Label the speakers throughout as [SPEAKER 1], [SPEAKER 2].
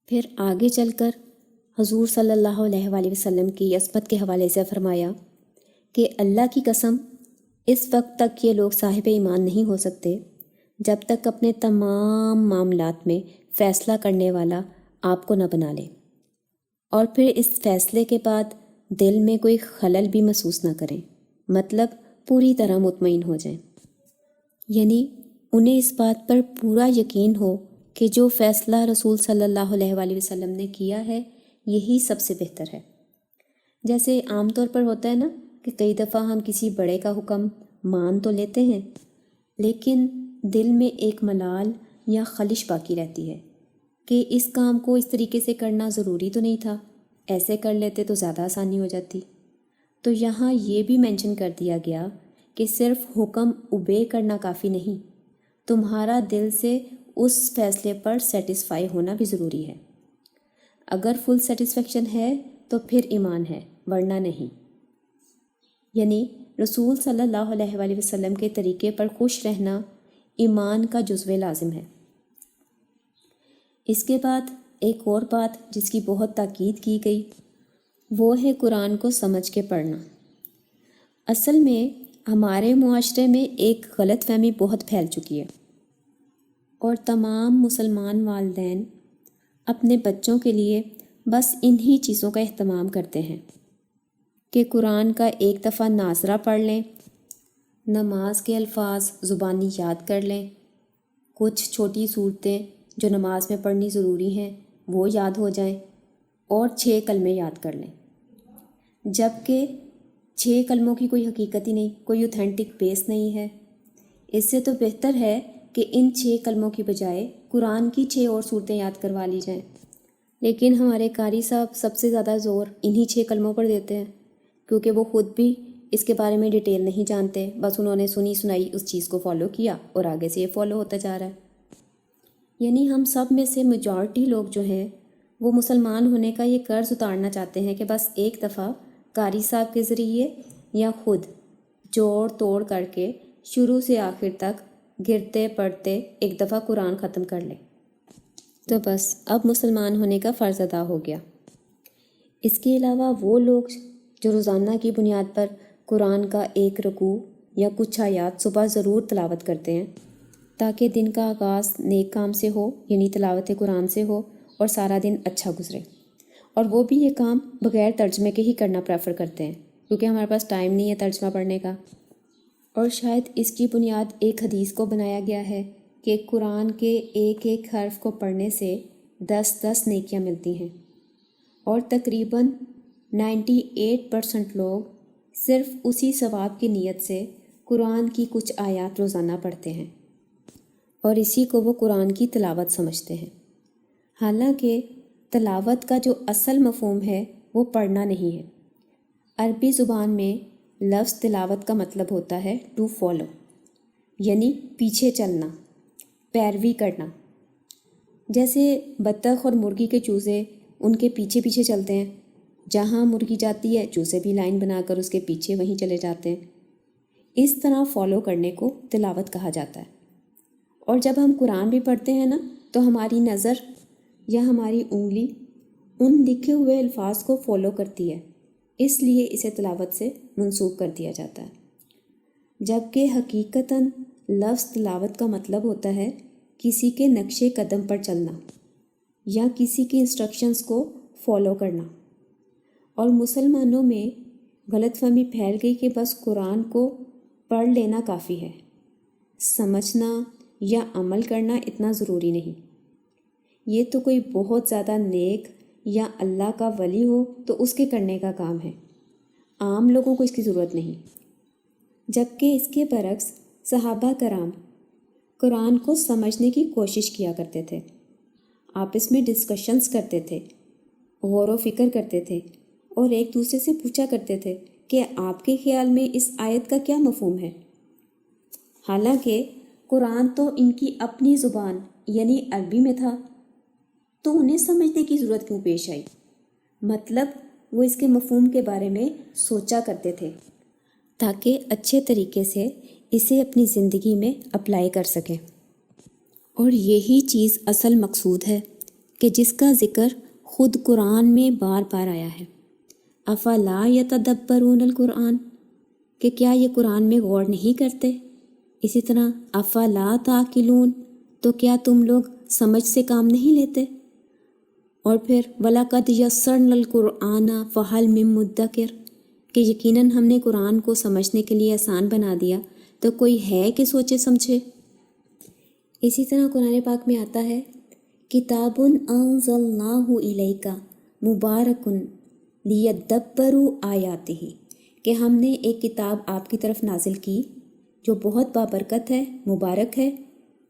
[SPEAKER 1] پھر آگے چل کر حضور صلی اللہ علیہ وآلہ وسلم کی عصمت کے حوالے سے فرمایا کہ اللہ کی قسم اس وقت تک یہ لوگ صاحب ایمان نہیں ہو سکتے جب تک اپنے تمام معاملات میں فیصلہ کرنے والا آپ کو نہ بنا لیں، اور پھر اس فیصلے کے بعد دل میں کوئی خلل بھی محسوس نہ کریں، مطلب پوری طرح مطمئن ہو جائیں، یعنی انہیں اس بات پر پورا یقین ہو کہ جو فیصلہ رسول صلی اللہ علیہ وآلہ وسلم نے کیا ہے یہی سب سے بہتر ہے۔ جیسے عام طور پر ہوتا ہے نا کہ کئی دفعہ ہم کسی بڑے کا حکم مان تو لیتے ہیں لیکن دل میں ایک ملال یا خلش باقی رہتی ہے کہ اس کام کو اس طریقے سے کرنا ضروری تو نہیں تھا، ایسے کر لیتے تو زیادہ آسانی ہو جاتی۔ تو یہاں یہ بھی مینشن کر دیا گیا کہ صرف حکم اوبے کرنا کافی نہیں، تمہارا دل سے اس فیصلے پر سیٹسفائی ہونا بھی ضروری ہے۔ اگر فل سیٹسفیکشن ہے تو پھر ایمان ہے، ورنہ نہیں۔ یعنی رسول صلی اللہ علیہ وآلہ وسلم کے طریقے پر خوش رہنا ایمان کا جزو لازم ہے۔ اس کے بعد ایک اور بات جس کی بہت تاکید کی گئی وہ ہے قرآن کو سمجھ کے پڑھنا۔ اصل میں ہمارے معاشرے میں ایک غلط فہمی بہت پھیل چکی ہے، اور تمام مسلمان والدین اپنے بچوں کے لیے بس انہی چیزوں کا اہتمام کرتے ہیں کہ قرآن کا ایک دفعہ ناظرہ پڑھ لیں، نماز کے الفاظ زبانی یاد کر لیں، کچھ چھوٹی صورتیں جو نماز میں پڑھنی ضروری ہیں وہ یاد ہو جائیں، اور 6 کلمے یاد کر لیں، جبکہ 6 کلموں کی کوئی حقیقت ہی نہیں، کوئی اوتھینٹک بیس نہیں ہے۔ اس سے تو بہتر ہے کہ ان 6 کلموں کی بجائے قرآن کی 6 اور صورتیں یاد کروا لی جائیں، لیکن ہمارے قاری صاحب سب سے زیادہ زور انہی 6 کلموں پر دیتے ہیں، کیونکہ وہ خود بھی اس کے بارے میں ڈیٹیل نہیں جانتے، بس انہوں نے سنی سنائی اس چیز کو فالو کیا اور آگے سے یہ فالو ہوتا جا رہا ہے۔ یعنی ہم سب میں سے میجورٹی لوگ جو ہیں وہ مسلمان ہونے کا یہ قرض اتارنا چاہتے ہیں کہ بس ایک دفعہ قاری صاحب کے ذریعے یا خود جوڑ توڑ کر کے شروع سے آخر تک گرتے پڑھتے ایک دفعہ قرآن ختم کر لیں تو بس اب مسلمان ہونے کا فرض ادا ہو گیا۔ اس کے علاوہ وہ لوگ جو روزانہ کی بنیاد پر قرآن کا ایک رکوع یا کچھ آیات صبح ضرور تلاوت کرتے ہیں تاکہ دن کا آغاز نیک کام سے ہو، یعنی تلاوت قرآن سے ہو، اور سارا دن اچھا گزرے، اور وہ بھی یہ کام بغیر ترجمے کے ہی کرنا پریفر کرتے ہیں کیونکہ ہمارے پاس ٹائم نہیں ہے ترجمہ پڑھنے کا۔ اور شاید اس کی بنیاد ایک حدیث کو بنایا گیا ہے کہ قرآن کے ایک ایک حرف کو پڑھنے سے 10 نیکیاں ملتی ہیں، اور تقریباً 98% لوگ صرف اسی ثواب کی نیت سے قرآن کی کچھ آیات روزانہ پڑھتے ہیں، اور اسی کو وہ قرآن کی تلاوت سمجھتے ہیں، حالانکہ تلاوت کا جو اصل مفہوم ہے وہ پڑھنا نہیں ہے۔ عربی زبان میں لفظ تلاوت کا مطلب ہوتا ہے ٹو فالو، یعنی پیچھے چلنا، پیروی کرنا۔ جیسے بطخ اور مرغی کے چوزے ان کے پیچھے پیچھے چلتے ہیں، جہاں مرغی جاتی ہے چوزے بھی لائن بنا کر اس کے پیچھے وہیں چلے جاتے ہیں۔ اس طرح فالو کرنے کو تلاوت کہا جاتا ہے۔ اور جب ہم قرآن بھی پڑھتے ہیں نا تو ہماری نظر یا ہماری انگلی ان لکھے ہوئے الفاظ کو فالو کرتی ہے، اس لیے اسے تلاوت سے منسوب کر دیا جاتا ہے، جبکہ حقیقتاً لفظ تلاوت کا مطلب ہوتا ہے کسی کے نقش قدم پر چلنا یا کسی کی انسٹرکشنز کو فالو کرنا۔ اور مسلمانوں میں غلط فہمی پھیل گئی کہ بس قرآن کو پڑھ لینا کافی ہے، سمجھنا یا عمل کرنا اتنا ضروری نہیں۔ یہ تو کوئی بہت زیادہ نیک یا اللہ کا ولی ہو تو اس کے کرنے کا کام ہے، عام لوگوں کو اس کی ضرورت نہیں۔ جبکہ اس کے برعکس صحابہ کرام قرآن کو سمجھنے کی کوشش کیا کرتے تھے، آپس میں ڈسکشنز کرتے تھے، غور و فکر کرتے تھے، اور ایک دوسرے سے پوچھا کرتے تھے کہ آپ کے خیال میں اس آیت کا کیا مفہوم ہے۔ حالانکہ قرآن تو ان کی اپنی زبان یعنی عربی میں تھا، تو انہیں سمجھنے کی ضرورت کیوں پیش آئی؟ مطلب وہ اس کے مفہوم کے بارے میں سوچا کرتے تھے تاکہ اچھے طریقے سے اسے اپنی زندگی میں اپلائی کر سکیں۔ اور یہی چیز اصل مقصود ہے کہ جس کا ذکر خود قرآن میں بار بار آیا ہے۔ افلا یتدبرون القرآن، کہ کیا یہ قرآن میں غور نہیں کرتے؟ اسی طرح افلا تعقلون، تو کیا تم لوگ سمجھ سے کام نہیں لیتے؟ اور پھر وَلَقَدْ يَسَّرْنَا الْقُرْآنَ فَهَلْ مِن مُدَّكِرٍ، کہ یقیناً ہم نے قرآن کو سمجھنے کے لیے آسان بنا دیا، تو کوئی ہے کہ سوچے سمجھے؟ اسی طرح قرآن پاک میں آتا ہے کتاب انزلناہ الیک مبارک لیدبروا آیاتہ، کہ ہم نے ایک کتاب آپ کی طرف نازل کی جو بہت بابرکت ہے، مبارک ہے،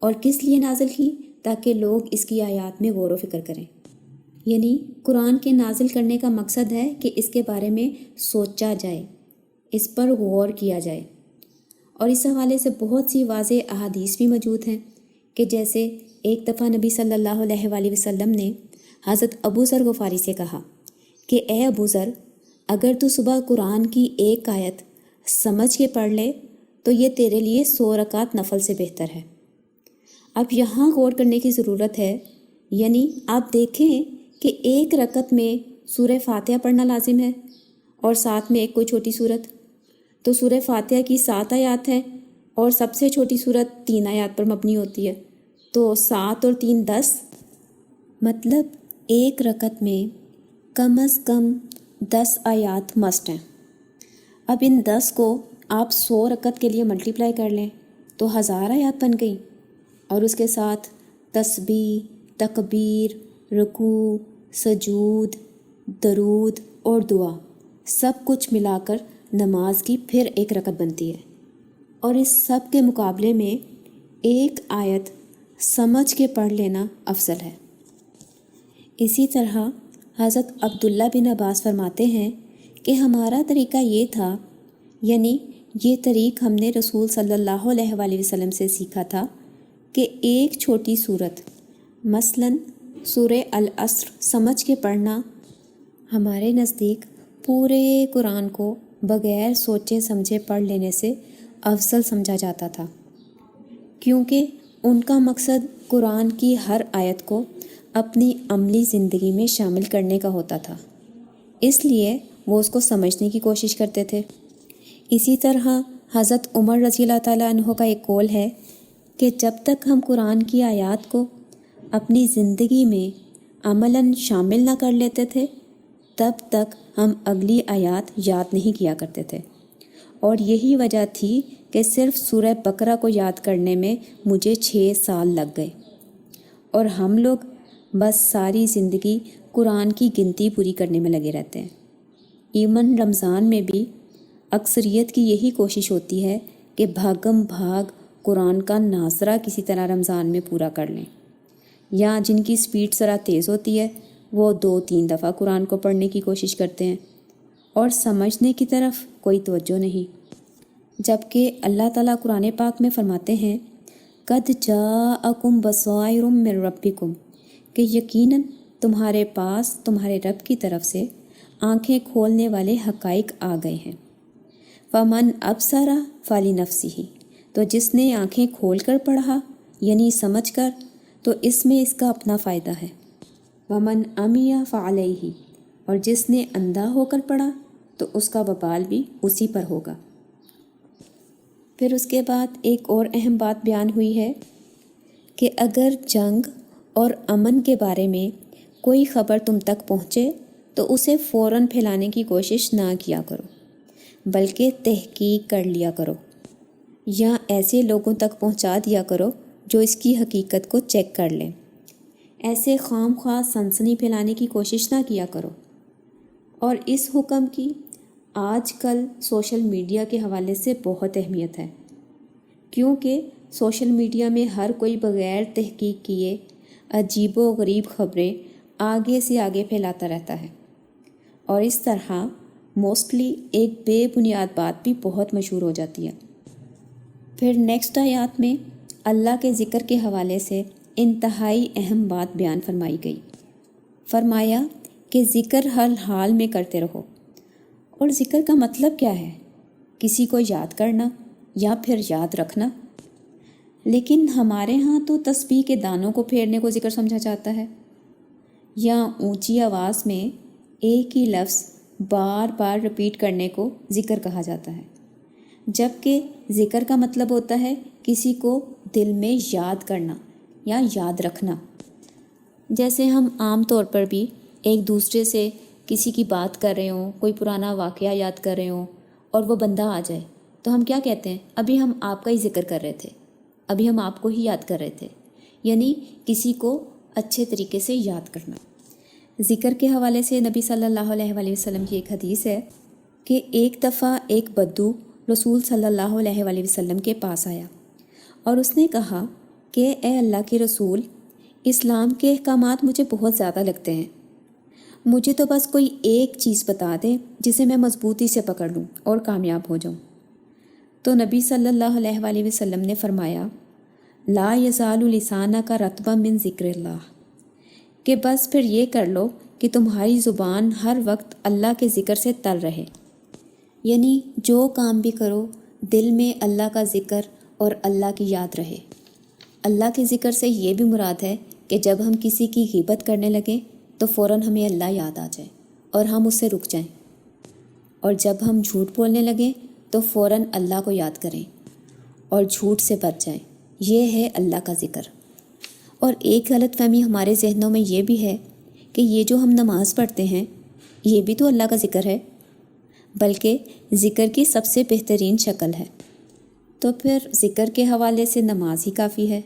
[SPEAKER 1] اور کس لیے نازل کی؟ تاکہ لوگ اس کی آیات میں غور و فکر کریں۔ یعنی قرآن کے نازل کرنے کا مقصد ہے کہ اس کے بارے میں سوچا جائے، اس پر غور کیا جائے۔ اور اس حوالے سے بہت سی واضح احادیث بھی موجود ہیں، کہ جیسے ایک دفعہ نبی صلی اللہ علیہ وآلہ وسلم نے حضرت ابو ذر غفاری سے کہا کہ اے ابو ذر، اگر تو صبح قرآن کی ایک آیت سمجھ کے پڑھ لے تو یہ تیرے لیے 100 رکعت نفل سے بہتر ہے۔ اب یہاں غور کرنے کی ضرورت ہے، یعنی آپ دیکھیں کہ ایک رکعت میں سورہ فاتحہ پڑھنا لازم ہے اور ساتھ میں ایک کوئی چھوٹی صورت، تو سورہ فاتحہ کی 7 آیات ہیں اور سب سے چھوٹی صورت 3 آیات پر مبنی ہوتی ہے، تو 7 اور 3 10، مطلب ایک رکعت میں کم از کم 10 آیات مسٹ ہیں۔ اب ان 10 کو آپ 100 رکعت کے لیے ملٹیپلائی کر لیں تو 1000 آیات بن گئی، اور اس کے ساتھ تسبیح، تکبیر، رکوع، سجود، درود اور دعا سب کچھ ملا کر نماز کی پھر ایک رکعت بنتی ہے۔ اور اس سب کے مقابلے میں ایک آیت سمجھ کے پڑھ لینا افضل ہے۔ اسی طرح حضرت عبداللہ بن عباس فرماتے ہیں کہ ہمارا طریقہ یہ تھا، یعنی یہ طریق ہم نے رسول صلی اللہ علیہ وآلہ وسلم سے سیکھا تھا، کہ ایک چھوٹی صورت مثلاً سورہ العصر سمجھ کے پڑھنا ہمارے نزدیک پورے قرآن کو بغیر سوچے سمجھے پڑھ لینے سے افضل سمجھا جاتا تھا، کیونکہ ان کا مقصد قرآن کی ہر آیت کو اپنی عملی زندگی میں شامل کرنے کا ہوتا تھا، اس لیے وہ اس کو سمجھنے کی کوشش کرتے تھے۔ اسی طرح حضرت عمر رضی اللہ تعالیٰ عنہ کا ایک قول ہے کہ جب تک ہم قرآن کی آیات کو اپنی زندگی میں عملاً شامل نہ کر لیتے تھے تب تک ہم اگلی آیات یاد نہیں کیا کرتے تھے، اور یہی وجہ تھی کہ صرف سورہ بقرہ کو یاد کرنے میں مجھے 6 سال لگ گئے، اور ہم لوگ بس ساری زندگی قرآن کی گنتی پوری کرنے میں لگے رہتے ہیں۔ ایون رمضان میں بھی اکثریت کی یہی کوشش ہوتی ہے کہ بھاگم بھاگ قرآن کا ناظرہ کسی طرح رمضان میں پورا کر لیں، یا جن کی سپیڈ ذرا تیز ہوتی ہے وہ 2-3 دفعہ قرآن کو پڑھنے کی کوشش کرتے ہیں، اور سمجھنے کی طرف کوئی توجہ نہیں۔ جبکہ اللہ تعالیٰ قرآن پاک میں فرماتے ہیں قد جاءکم بصائر من ربکم، کہ یقیناً تمہارے پاس تمہارے رب کی طرف سے آنکھیں کھولنے والے حقائق آ گئے ہیں۔ فمن ابصر فلنفسہ، تو جس نے آنکھیں کھول کر پڑھا یعنی سمجھ کر، تو اس میں اس کا اپنا فائدہ ہے۔ ومن عمی فعلیہ، اور جس نے اندھا ہو کر پڑھا تو اس کا وبال بھی اسی پر ہوگا۔ پھر اس کے بعد ایک اور اہم بات بیان ہوئی ہے کہ اگر جنگ اور امن کے بارے میں کوئی خبر تم تک پہنچے تو اسے فوراً پھیلانے کی کوشش نہ کیا کرو، بلکہ تحقیق کر لیا کرو، یا ایسے لوگوں تک پہنچا دیا کرو جو اس کی حقیقت کو چیک کر لیں۔ ایسے خام خواہ سنسنی پھیلانے کی کوشش نہ کیا کرو۔ اور اس حکم کی آج کل سوشل میڈیا کے حوالے سے بہت اہمیت ہے، کیونکہ سوشل میڈیا میں ہر کوئی بغیر تحقیق کیے عجیب و غریب خبریں آگے سے آگے پھیلاتا رہتا ہے، اور اس طرح موسٹلی ایک بے بنیاد بات بھی بہت مشہور ہو جاتی ہے۔ پھر نیکسٹ آیات میں اللہ کے ذکر کے حوالے سے انتہائی اہم بات بیان فرمائی گئی۔ فرمایا کہ ذکر ہر حال میں کرتے رہو۔ اور ذکر کا مطلب کیا ہے؟ کسی کو یاد کرنا یا پھر یاد رکھنا، لیکن ہمارے ہاں تو تسبیح کے دانوں کو پھیرنے کو ذکر سمجھا جاتا ہے۔ یا اونچی آواز میں ایک ہی لفظ بار بار رپیٹ کرنے کو ذکر کہا جاتا ہے، جبکہ ذکر کا مطلب ہوتا ہے کسی کو دل میں یاد کرنا یا یاد رکھنا۔ جیسے ہم عام طور پر بھی ایک دوسرے سے کسی کی بات کر رہے ہوں، کوئی پرانا واقعہ یاد کر رہے ہوں اور وہ بندہ آ جائے تو ہم کیا کہتے ہیں؟ ابھی ہم آپ کا ہی ذکر کر رہے تھے، ابھی ہم آپ کو ہی یاد کر رہے تھے، یعنی کسی کو اچھے طریقے سے یاد کرنا۔ ذکر کے حوالے سے نبی صلی اللہ علیہ وآلہ وسلم کی ایک حدیث ہے کہ ایک دفعہ ایک بدو رسول صلی اللہ علیہ وآلہ وسلم کے پاس آیا اور اس نے کہا کہ اے اللہ کے رسول، اسلام کے احکامات مجھے بہت زیادہ لگتے ہیں، مجھے تو بس کوئی ایک چیز بتا دیں جسے میں مضبوطی سے پکڑ لوں اور کامیاب ہو جاؤں۔ تو نبی صلی اللہ علیہ وآلہ وسلم نے فرمایا، لا یزال لسانک رطبا من ذکر اللہ، کہ بس پھر یہ کر لو کہ تمہاری زبان ہر وقت اللہ کے ذکر سے تر رہے، یعنی جو کام بھی کرو دل میں اللہ کا ذکر اور اللہ کی یاد رہے۔ اللہ کے ذکر سے یہ بھی مراد ہے کہ جب ہم کسی کی غیبت کرنے لگیں تو فوراً ہمیں اللہ یاد آ جائے اور ہم اس سے رک جائیں، اور جب ہم جھوٹ بولنے لگیں تو فوراً اللہ کو یاد کریں اور جھوٹ سے بچ جائیں۔ یہ ہے اللہ کا ذکر۔ اور ایک غلط فہمی ہمارے ذہنوں میں یہ بھی ہے کہ یہ جو ہم نماز پڑھتے ہیں یہ بھی تو اللہ کا ذکر ہے، بلکہ ذکر کی سب سے بہترین شکل ہے، تو پھر ذکر کے حوالے سے نماز ہی کافی ہے،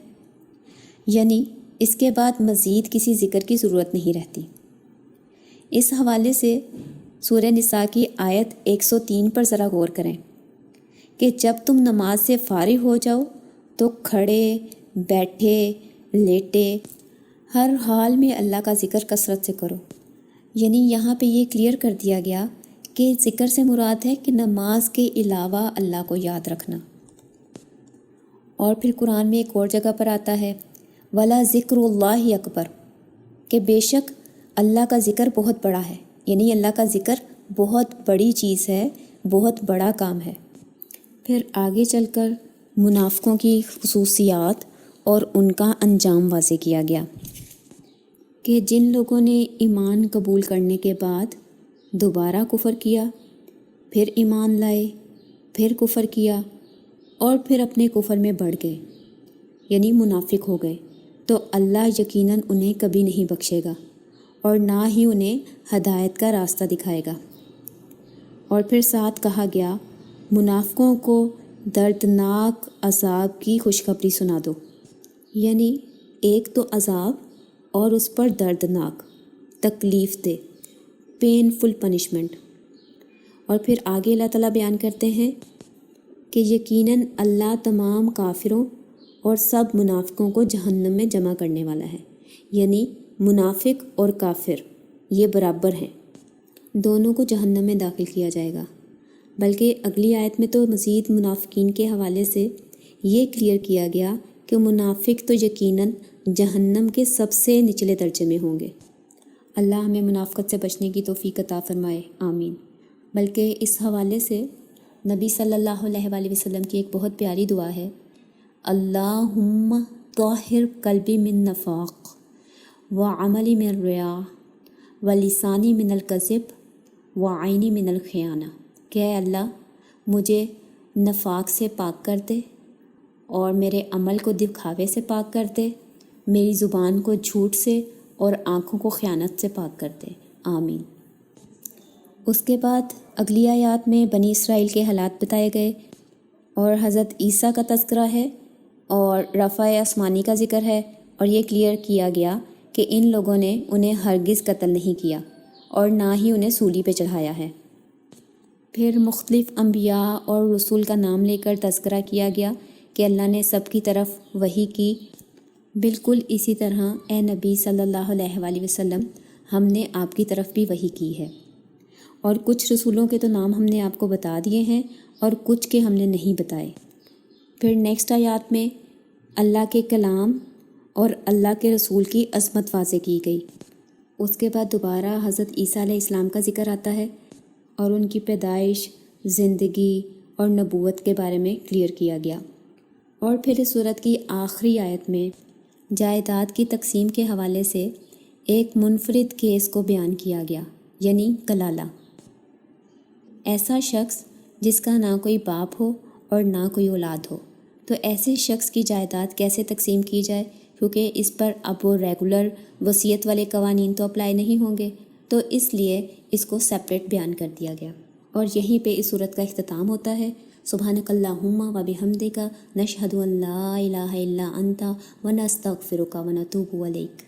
[SPEAKER 1] یعنی اس کے بعد مزید کسی ذکر کی ضرورت نہیں رہتی۔ اس حوالے سے سورہ نساء کی آیت 103 پر ذرا غور کریں کہ جب تم نماز سے فارغ ہو جاؤ تو کھڑے، بیٹھے، لیٹے، ہر حال میں اللہ کا ذکر کثرت سے کرو۔ یعنی یہاں پہ یہ کلیئر کر دیا گیا کہ ذکر سے مراد ہے کہ نماز کے علاوہ اللہ کو یاد رکھنا۔ اور پھر قرآن میں ایک اور جگہ پر آتا ہے وَلَا ذِكْرُ اللَّهِ اکبر، کہ بے شک اللہ کا ذکر بہت بڑا ہے، یعنی اللہ کا ذکر بہت بڑی چیز ہے، بہت بڑا کام ہے۔ پھر آگے چل کر منافقوں کی خصوصیات اور ان کا انجام واضح کیا گیا کہ جن لوگوں نے ایمان قبول کرنے کے بعد دوبارہ کفر کیا، پھر ایمان لائے، پھر کفر کیا اور پھر اپنے کفر میں بڑھ گئے، یعنی منافق ہو گئے، تو اللہ یقیناً انہیں کبھی نہیں بخشے گا اور نہ ہی انہیں ہدایت کا راستہ دکھائے گا۔ اور پھر ساتھ کہا گیا منافقوں کو دردناک عذاب کی خوشخبری سنا دو، یعنی ایک تو عذاب اور اس پر دردناک، تکلیف دہ، پینفل پنشمنٹ۔ اور پھر آگے اللہ تعالیٰ بیان کرتے ہیں کہ یقیناً اللہ تمام کافروں اور سب منافقوں کو جہنم میں جمع کرنے والا ہے، یعنی منافق اور کافر یہ برابر ہیں، دونوں کو جہنم میں داخل کیا جائے گا۔ بلکہ اگلی آیت میں تو مزید منافقین کے حوالے سے یہ کلیئر کیا گیا کہ منافق تو یقیناً جہنم کے سب سے نچلے درجے میں ہوں گے۔ اللہ ہمیں منافقت سے بچنے کی توفیق عطا فرمائے، آمین۔ بلکہ اس حوالے سے نبی صلی اللہ علیہ وآلہ وسلم کی ایک بہت پیاری دعا ہے، اللہم طہر قلبی من نفاق وعملی من ریا ولسانی من الکذب وعینی من الخیانہ، کہ اے اللہ مجھے نفاق سے پاک کر دے اور میرے عمل کو دکھاوے سے پاک کر دے، میری زبان کو جھوٹ سے اور آنکھوں کو خیانت سے پاک کر دے، آمین۔ اس کے بعد اگلی آیات میں بنی اسرائیل کے حالات بتائے گئے اور حضرت عیسیٰ کا تذکرہ ہے اور رفع آسمانی کا ذکر ہے، اور یہ کلیئر کیا گیا کہ ان لوگوں نے انہیں ہرگز قتل نہیں کیا اور نہ ہی انہیں سولی پہ چڑھایا ہے۔ پھر مختلف انبیاء اور رسول کا نام لے کر تذکرہ کیا گیا کہ اللہ نے سب کی طرف وحی کی، بالکل اسی طرح اے نبی صلی اللہ علیہ وآلہ وسلم ہم نے آپ کی طرف بھی وحی کی ہے، اور کچھ رسولوں کے تو نام ہم نے آپ کو بتا دیے ہیں اور کچھ کے ہم نے نہیں بتائے۔ پھر نیکسٹ آیات میں اللہ کے کلام اور اللہ کے رسول کی عظمت واضح کی گئی۔ اس کے بعد دوبارہ حضرت عیسیٰ علیہ السلام کا ذکر آتا ہے اور ان کی پیدائش، زندگی اور نبوت کے بارے میں کلیئر کیا گیا۔ اور پھر اس سورت کی آخری آیت میں جائیداد کی تقسیم کے حوالے سے ایک منفرد کیس کو بیان کیا گیا، یعنی کلالہ۔ ایسا شخص جس کا نہ کوئی باپ ہو اور نہ کوئی اولاد ہو، تو ایسے شخص کی جائیداد کیسے تقسیم کی جائے؟ کیونکہ اس پر اب وہ ریگولر وصیت والے قوانین تو اپلائی نہیں ہوں گے، تو اس لیے اس کو سیپریٹ بیان کر دیا گیا۔ اور یہیں پہ اس صورت کا اختتام ہوتا ہے۔ سبحانک اللہم و بحمدک، نشہد ان لا الہ الا انت ونستغفرک ونتوب الیک۔